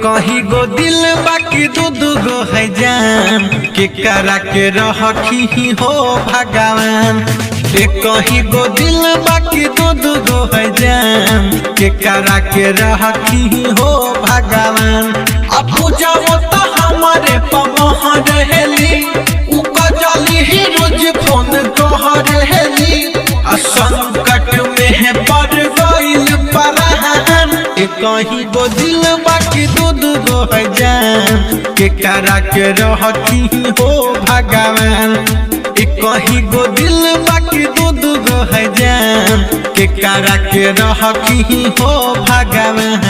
कहीं गो दिल बाकी दू गो है जान के करा के रखी हो भगवान। कहीं गो दिल बाकी दू गो है जान के करा के रखी हो भगवान। अब जाओ तो हमारे पमह रहली जली ही रोज फोन कह रहली संकट में पड़ गइल परान। कहीं गो दिल बाकी दू गो है जान के करा के रखी हो भगवान। कहीं गो दिल बाकी दू गो है जान के करा के रखी हो भगवान।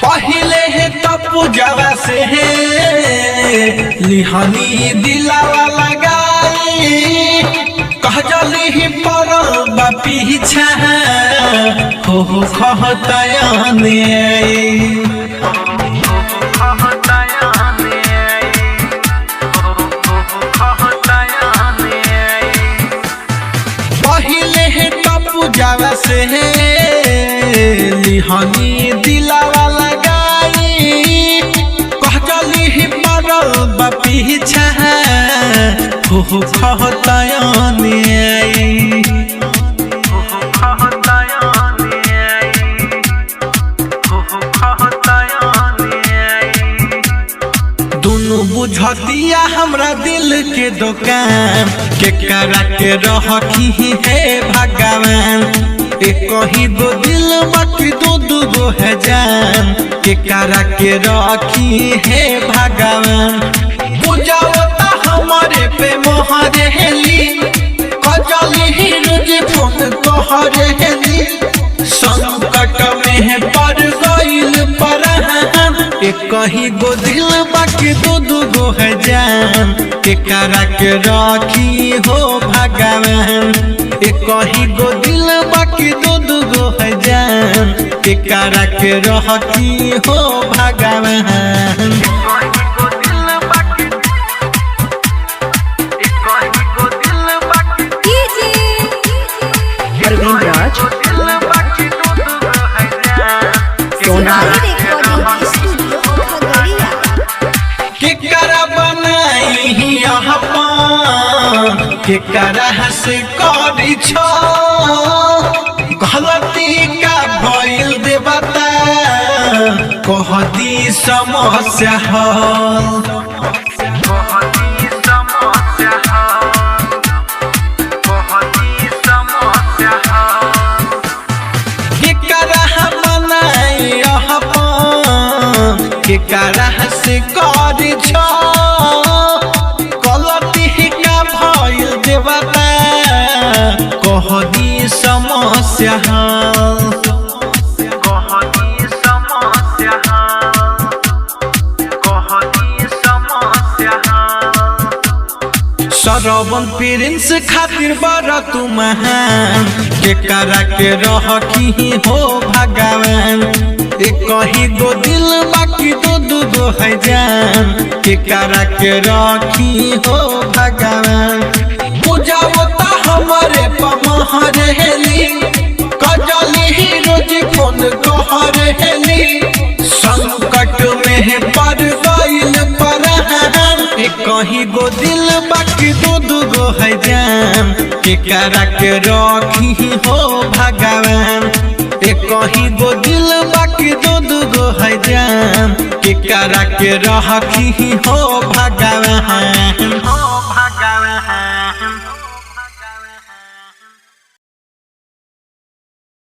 पहले है तपू जवा से लिहानी दिलावा लगाई कहजली ही पड़ल बा पीछा हो कहतयाने पहले है तपू जवा से लिहानी दिलावा लगाई कहजली ही पड़ल बा पीछा हो कहतयाने दोनों बुझतिया हमरा दिल के दुकान के करा के रखी है भगवान। कहीं गो दिल बाकी दू गो है जान के करा के रखी है भगवान। बुझावता हमारे पे मोह रहली कजली ही रोज फोन कह रहली संकट में पड़ गइल परान। कहीं गो दिल बाकी दू गो है जान के करा के रखी हो भगवान। कहीं गो दिल बाकी दू गो है जान के करा के रखी हो भगवान। के करा से करी छो गलती का भइल दे बता कहती समस्या हल के करा बनाई के करा से करी छो कहदी समस्या श्रवण प्रिंस खातिर बड़ा तू महान के करा के रखी हो भगवान। कहीं गो दिल बाकी दू गो है जान के करा के रखी हो भगवान। बुझावता हमारे पमह रहली कजली ही रोज फोन कह रहली संकट में पड़ गइल परान। कहीं गो दिल बाकी दू गो है जान के करा के रखी हो भगवान। कहीं गो दिल बाकी दू गो है जान के करा के रखी हो भगवान।